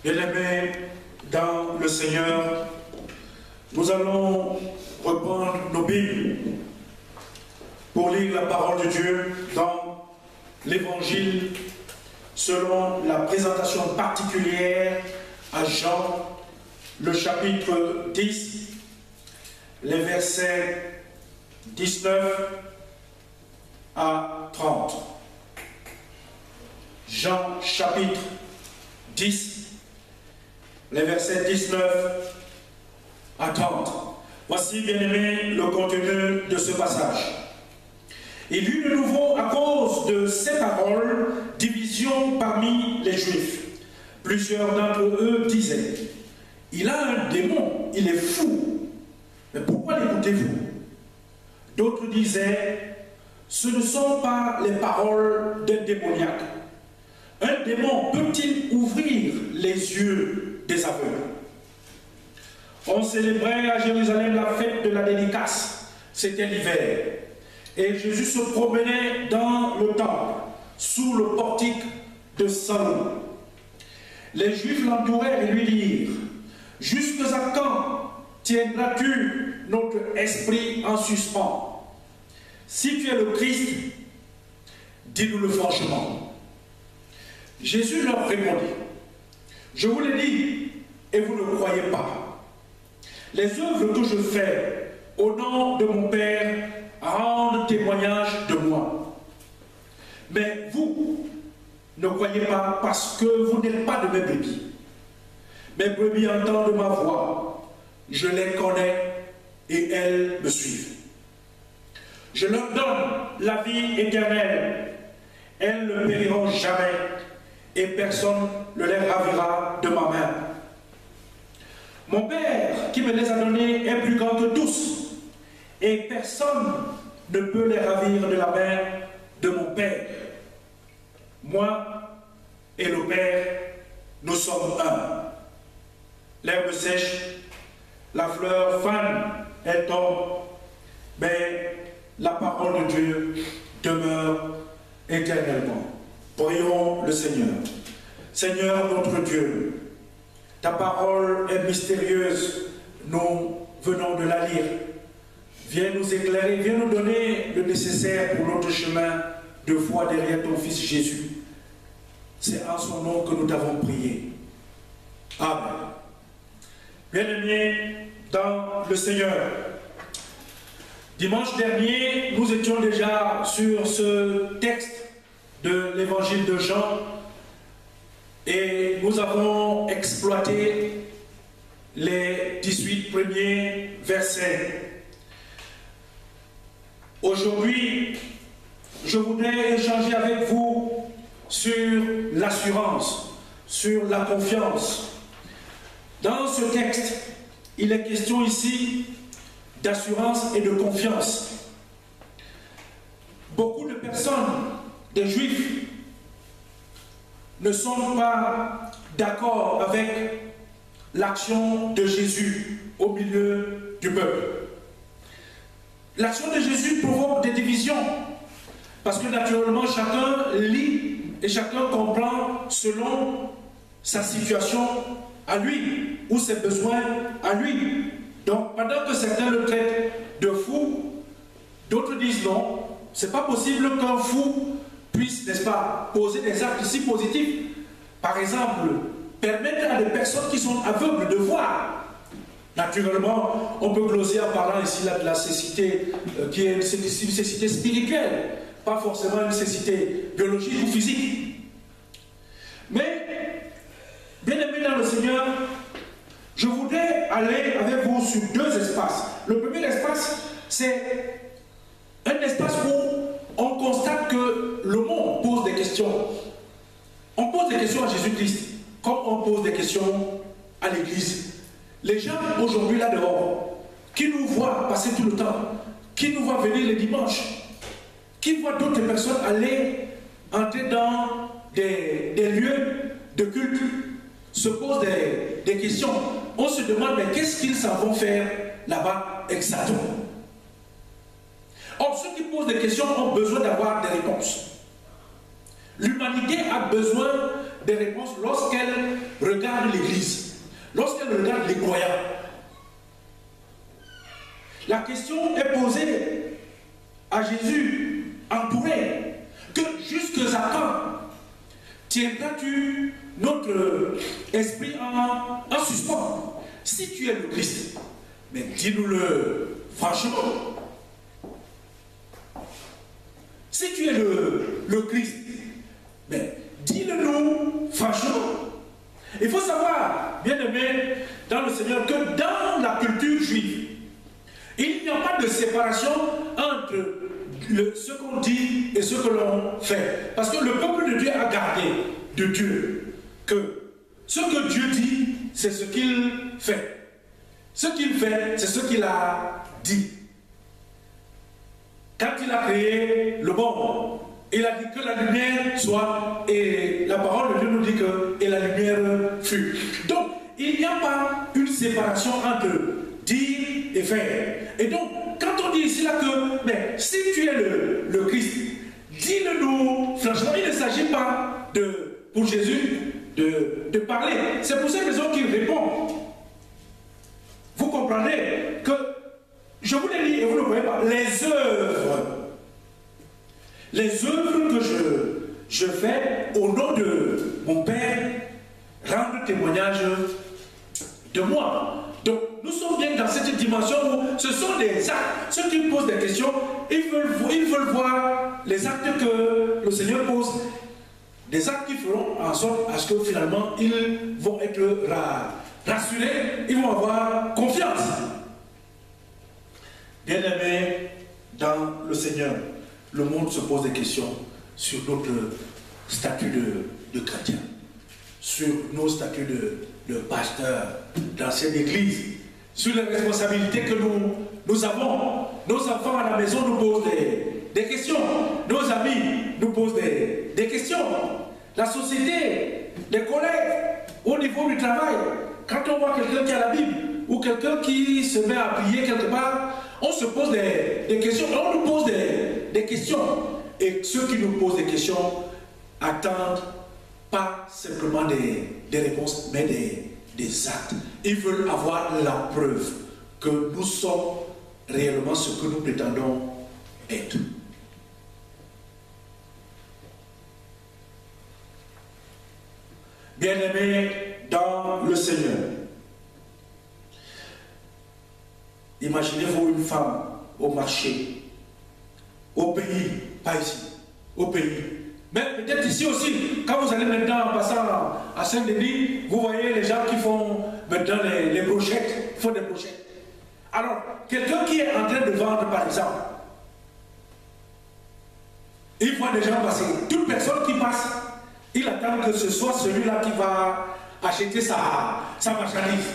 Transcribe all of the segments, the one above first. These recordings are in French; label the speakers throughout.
Speaker 1: Bien-aimés dans le Seigneur, nous allons reprendre nos Bibles pour lire la parole de Dieu dans l'Évangile selon la présentation particulière à Jean, le chapitre 10, les versets 19 à 30. Jean chapitre 10, les versets 19 à 30. Voici, bien-aimés, le contenu de ce passage. Il y eut de nouveau, à cause de ces paroles, division parmi les Juifs. Plusieurs d'entre eux disaient, « Il a un démon, il est fou. Mais pourquoi l'écoutez-vous » D'autres disaient, « Ce ne sont pas les paroles d'un démoniaque. Un démon peut-il ouvrir les yeux des aveugles ?» On célébrait à Jérusalem la fête de la dédicace. C'était l'hiver. Et Jésus se promenait dans le temple, sous le portique de Salomon. Les Juifs l'entourèrent et lui dirent, « Jusqu'à quand tiendras-tu notre esprit en suspens? Si tu es le Christ, dis-nous-le franchement. » Jésus leur répondit, « Je vous l'ai dit, et vous ne croyez pas. Les œuvres que je fais au nom de mon Père rendent témoignage de moi. Mais vous ne croyez pas parce que vous n'êtes pas de mes brebis. Mes brebis entendent ma voix, je les connais et elles me suivent. Je leur donne la vie éternelle, elles ne périront jamais et personne ne les ravira de ma main. Mon Père qui me les a donnés est plus grand que tous et personne ne peut les ravir de la main de mon Père. Moi et le Père, nous sommes un. L'herbe sèche, la fleur fane, elle tombe, mais la parole de Dieu demeure éternellement. Prions le Seigneur. Seigneur notre Dieu, ta parole est mystérieuse, nous venons de la lire. Viens nous éclairer, viens nous donner le nécessaire pour notre chemin de foi derrière ton Fils Jésus. C'est en son nom que nous t'avons prié. Amen. Bien-aimés dans le Seigneur, dimanche dernier, nous étions déjà sur ce texte de l'évangile de Jean et nous avons exploité les 18 premiers versets. Aujourd'hui, je voudrais échanger avec vous sur l'assurance, sur la confiance. Dans ce texte, il est question ici d'assurance et de confiance. Beaucoup de personnes, des Juifs, ne sont pas d'accord avec l'action de Jésus au milieu du peuple. L'action de Jésus provoque des divisions, parce que naturellement chacun lit et chacun comprend selon sa situation à lui, ou ses besoins à lui. Donc pendant que certains le traitent de fou, d'autres disent non, c'est pas possible qu'un fou puisse, n'est-ce pas, poser des actes si positifs. Par exemple, permettre à des personnes qui sont aveugles de voir. Naturellement, on peut gloser en parlant ici là de la cécité, qui est une cécité spirituelle, pas forcément une cécité biologique ou physique. Mais, bien aimé dans le Seigneur, je voudrais aller avec vous sur deux espaces. Le premier espace, c'est un espace où on constate que le monde pose des questions. On pose des questions à Jésus-Christ, comme on pose des questions à l'Église. Les gens aujourd'hui là dehors, qui nous voient passer tout le temps, qui nous voient venir les dimanches, qui voient d'autres personnes aller entrer dans des lieux de culte, se posent des questions. On se demande, mais qu'est-ce qu'ils s'en vont faire là-bas exactement? Or, ceux qui posent des questions ont besoin d'avoir des réponses. L'humanité a besoin des réponses lorsqu'elle regarde l'Église, lorsqu'elle regarde les croyants. La question est posée à Jésus, entouré, que jusque à quand tiendras-tu notre esprit en suspens? Si tu es le Christ, mais dis-nous-le franchement. Si tu es le Christ, mais dis-le-nous franchement. Il faut savoir, bien aimé, dans le Seigneur, que dans la culture juive, il n'y a pas de séparation entre ce qu'on dit et ce que l'on fait. Parce que le peuple de Dieu a gardé de Dieu que ce que Dieu dit, c'est ce qu'il fait. Ce qu'il fait, c'est ce qu'il a dit. Quand il a créé le monde, il a dit que la lumière soit, et la parole de Dieu nous dit que et la lumière fut. Donc, il n'y a pas une séparation entre dire et faire. Et donc, quand on dit ici là que, mais si tu es le Christ, dis-le-nous franchement. Il ne s'agit pas pour Jésus de parler. C'est pour cette raison qu'il répond. Vous comprenez que je vous l'ai dit et vous ne le voyez pas. Les œuvres que je fais au nom de mon Père rendent témoignage de moi. Donc nous sommes bien dans cette dimension où ce sont des actes. Ceux qui posent des questions, ils veulent voir les actes que le Seigneur pose. Des actes qui feront en sorte à ce que finalement ils vont être rassurés, ils vont avoir confiance. Bien-aimés dans le Seigneur, le monde se pose des questions sur notre statut de chrétien, sur nos statuts de pasteur, d'ancien d'église, sur les responsabilités que nous avons. Nos enfants à la maison nous posent des questions, nos amis nous posent des questions, la société, les collègues, au niveau du travail, quand on voit quelqu'un qui a la Bible, ou quelqu'un qui se met à prier quelque part, on se pose des questions, on nous pose des questions. Et ceux qui nous posent des questions attendent pas simplement des réponses, mais des actes. Ils veulent avoir la preuve que nous sommes réellement ce que nous prétendons être. Bien-aimés dans le Seigneur, imaginez-vous une femme au marché, au pays, pas ici, au pays. Mais peut-être ici aussi, quand vous allez maintenant en passant à Saint-Denis, vous voyez les gens qui font maintenant les brochettes, font des brochettes. Alors, quelqu'un qui est en train de vendre, par exemple, il voit des gens passer. Toute personne qui passe, il attend que ce soit celui-là qui va acheter sa marchandise.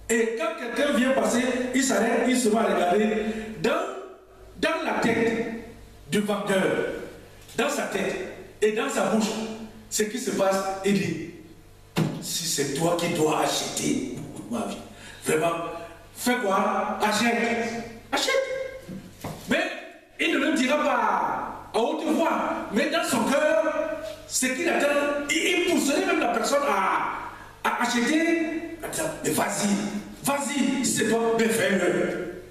Speaker 1: Et quand quelqu'un vient passer, il s'arrête, il se va regarder dans la tête du vendeur, dans sa tête et dans sa bouche, ce qui se passe, il dit, si c'est toi qui dois acheter ma vie, vraiment, fais quoi? Achète. Mais il ne le dira pas à haute voix, mais dans son cœur, ce qu'il attend, il pousserait même la personne à acheter. Mais vas-y, si c'est toi, mais fais-le.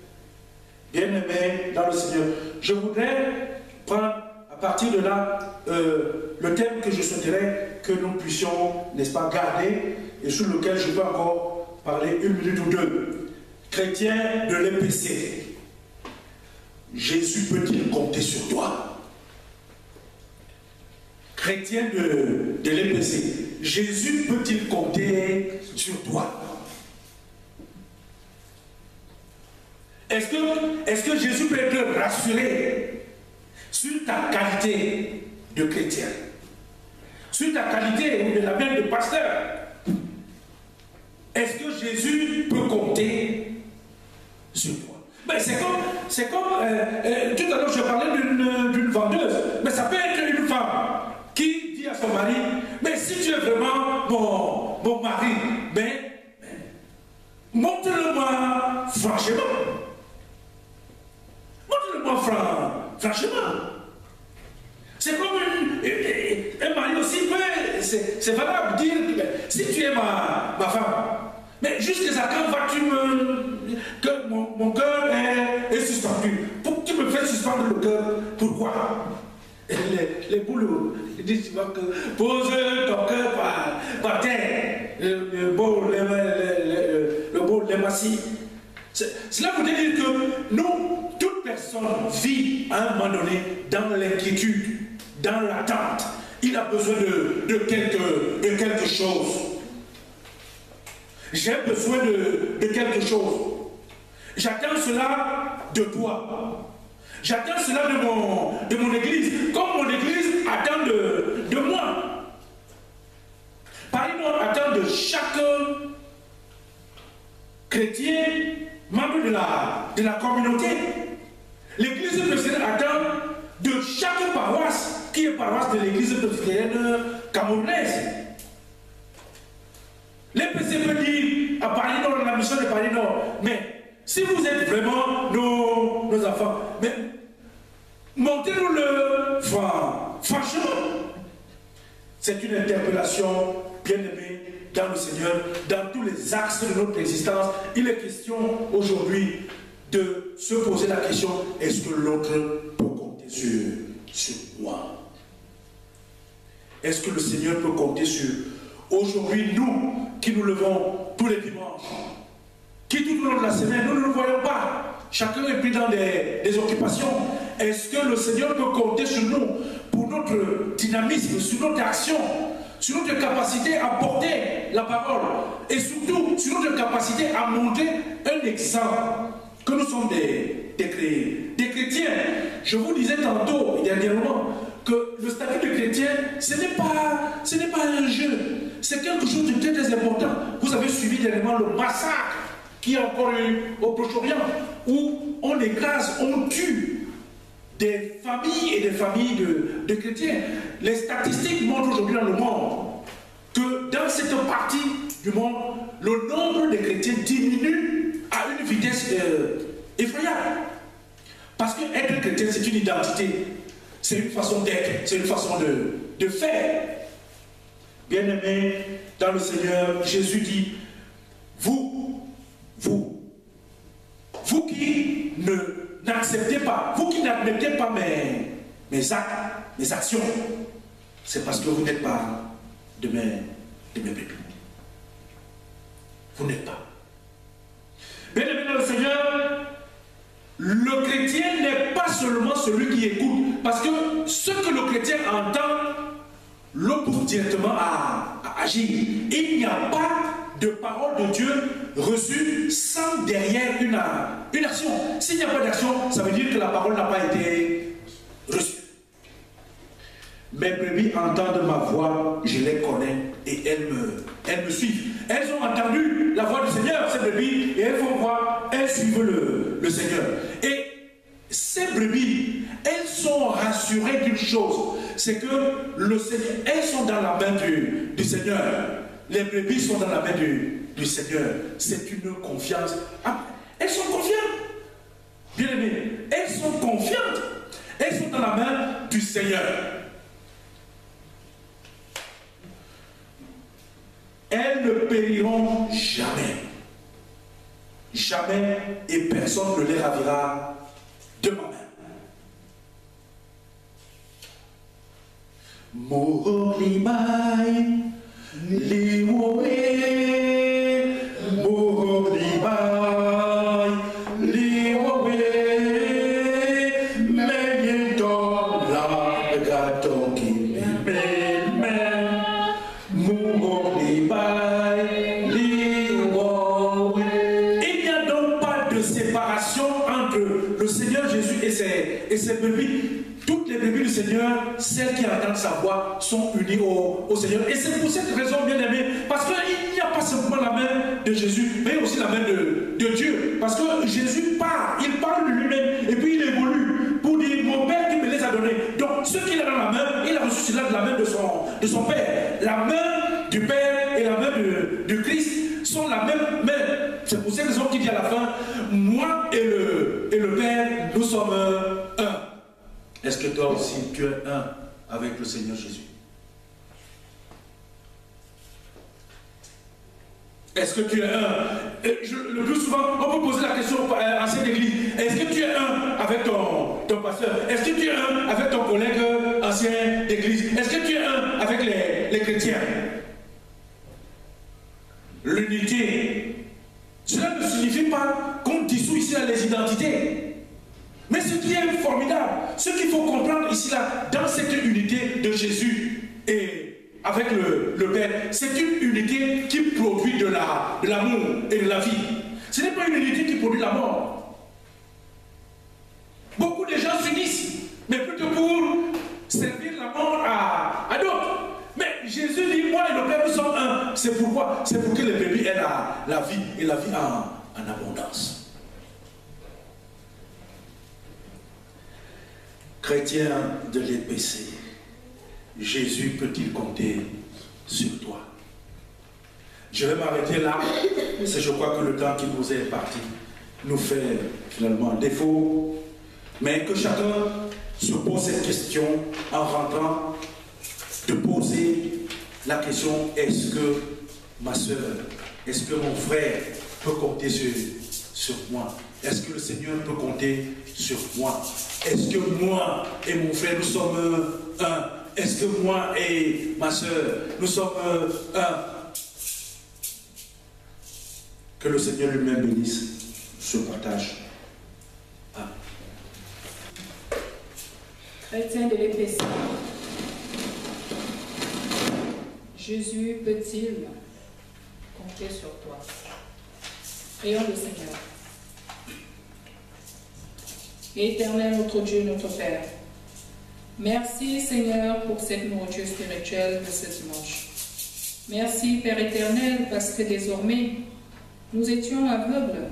Speaker 1: Bien-aimé dans le Seigneur, je voudrais prendre à partir de là le thème que je souhaiterais que nous puissions, n'est-ce pas, garder et sur lequel je peux encore parler une minute ou deux. Chrétien de l'EPC, Jésus peut-il compter sur toi? Chrétien de l'EPC, Jésus peut-il compter sur toi? Est-ce que Jésus peut être rassuré sur ta qualité de chrétien, sur ta qualité ou de la même de pasteur? Est-ce que Jésus peut compter sur toi? Mais c'est comme tout à l'heure je parlais d'une vendeuse, mais ça peut être une femme qui dit à son mari, mais si tu es vraiment mon mari, mais montre-le-moi franchement. Montre-le-moi franchement. C'est comme un mari aussi peut c'est valable de dire, si tu es ma femme, mais jusqu'à quand vas-tu que mon cœur est suspendu? Pour que tu me fais suspendre le cœur, pourquoi? Et les boulots, ils disent que pose ton cœur par terre, le beau, les massifs. Cela veut dire que nous, toute personne vit à un moment donné dans l'inquiétude, dans l'attente. Il a besoin de quelque chose. J'ai besoin de quelque chose. J'attends cela de toi. J'attends cela de mon église. Comme mon église attend de moi. Paris-Nord attend de chaque chrétien, membre de la communauté. L'église presbytérienne attend de chaque paroisse, qui est paroisse de l'église presbytérienne camerounaise. Les PCP disent à Paris-Nord, la mission de Paris-Nord, mais si vous êtes vraiment nos enfants, mais montez-nous le franchement. C'est une interpellation, bien aimée, dans le Seigneur, dans tous les axes de notre existence. Il est question aujourd'hui de se poser la question, est-ce que l'autre peut compter sur moi? Est-ce que le Seigneur peut compter sur... Aujourd'hui, nous qui nous levons tous les dimanches, qui tout au long de la semaine, nous ne le voyons pas. Chacun est pris dans des occupations. Est-ce que le Seigneur peut compter sur nous pour notre dynamisme, sur notre action, sur notre capacité à porter la parole et surtout sur notre capacité à montrer un exemple que nous sommes des chrétiens. Je vous disais tantôt, dernièrement, que le statut de chrétien, ce n'est pas un jeu, c'est quelque chose de très très important. Vous avez suivi dernièrement le massacre qui a encore eu au Proche-Orient, où on écrase, on tue des familles et des familles de chrétiens. Les statistiques montrent aujourd'hui dans le monde que dans cette partie du monde, le nombre de chrétiens diminue à une vitesse effroyable. Parce que être chrétien, c'est une identité, c'est une façon d'être, c'est une façon de faire. Bien-aimés dans le Seigneur, Jésus dit, vous qui n'acceptez pas, vous qui n'admettez pas mes actes, mes actions, c'est parce que vous n'êtes pas de mes bébés. Vous n'êtes pas. Bien-aimés dans le Seigneur, le chrétien n'est pas seulement celui qui écoute, parce que ce que le chrétien entend le pousse directement à agir. Il n'y a pas de parole de Dieu reçue sans derrière une action. S'il n'y a pas d'action, ça veut dire que la parole n'a pas été reçue. Mes brebis entendent ma voix, je les connais et elles me suivent. Elles ont entendu la voix du Seigneur, ces brebis, et elles vont voir, elles suivent le Seigneur. Et ces brebis, elles sont rassurées d'une chose, c'est que le Seigneur, elles sont dans la main du Seigneur. Les brebis sont dans la main du Seigneur. C'est une confiance. Ah, elles sont confiantes. Bien aimées, elles sont confiantes. Elles sont dans la main du Seigneur. Elles ne périront jamais. Jamais, et personne ne les ravira de ma main. Moholibai, Liwoe, Moholibai, Liwoe, Meyeto la gatoki, Amen. Moholibai, Liwoe. Il n'y a donc pas de séparation entre le Seigneur Jésus et ses brebis. Toutes les brebis du Seigneur, celles qui entendent sa voix, sont unies au Seigneur. Et c'est pour cette raison, bien aimé, parce qu'il n'y a pas simplement la main de Jésus, mais aussi la main de Dieu. Parce que Jésus part, il parle de lui-même, et puis il évolue pour dire, mon Père qui me les a donnés. Donc, ce qu'il a dans la main, il a reçu cela de la main de son Père. La main du Père et la main du Christ sont la même main. C'est pour cette raison qu'il dit à la fin, moi et le Père, nous sommes un. Est-ce que toi aussi, tu es un avec le Seigneur Jésus? Est-ce que tu es un? Le plus souvent, on peut poser la question à cette église. Est-ce que tu es un avec ton pasteur? Est-ce que tu es un avec ton collègue ancien d'église? Est-ce que tu es un avec les chrétiens? L'unité, cela ne signifie pas qu'on dissout ici les identités. Mais ce qui est formidable, ce qu'il faut comprendre ici, là, dans cette unité de Jésus et avec le Père, c'est une unité qui produit de l'amour et de la vie. Ce n'est pas une unité qui produit la mort. Beaucoup de gens s'unissent, mais plutôt pour servir la mort à d'autres. Mais Jésus dit, moi et le Père, nous sommes un. C'est pourquoi? C'est pour que les bébés aient la vie, et la vie en abondance. Chrétien de l'EPC, Jésus peut-il compter sur toi? Je vais m'arrêter là, c'est je crois que le temps qui nous est parti nous fait finalement défaut, mais que chacun se pose cette question en rentrant, de poser la question: est-ce que ma soeur, est-ce que mon frère peut compter sur moi? Est-ce que le Seigneur peut compter sur moi? Est-ce que moi et mon frère, nous sommes un? Est-ce que moi et ma soeur, nous sommes un? Que le Seigneur lui-même bénisse ce partage. Amen.
Speaker 2: Chrétien de l'EPC, Jésus peut-il compter sur toi? Prions le Seigneur. Éternel notre Dieu, notre Père, merci Seigneur pour cette nourriture spirituelle de ce dimanche. Merci Père éternel parce que désormais nous étions aveugles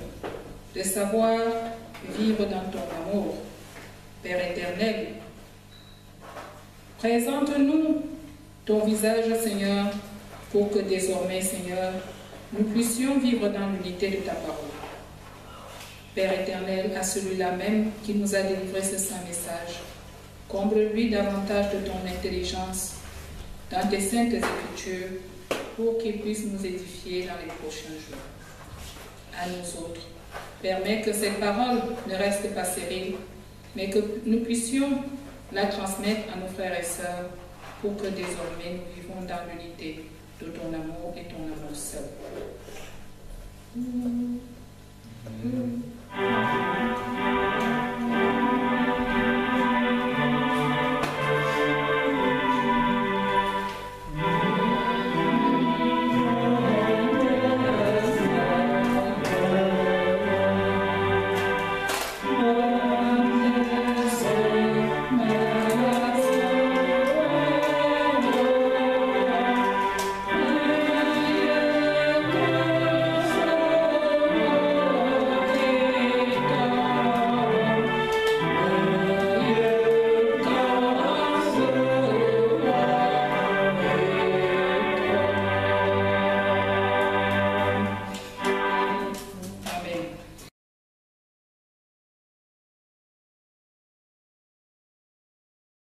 Speaker 2: de savoir vivre dans ton amour. Père éternel, présente-nous ton visage Seigneur pour que désormais Seigneur nous puissions vivre dans l'unité de ta parole. Père éternel, à celui-là même qui nous a délivré ce saint message, comble-lui davantage de ton intelligence dans tes saintes écritures pour qu'il puisse nous édifier dans les prochains jours. À nous autres, permets que cette parole ne reste pas stérile, mais que nous puissions la transmettre à nos frères et sœurs pour que désormais nous vivons dans l'unité de ton amour et ton amour seul.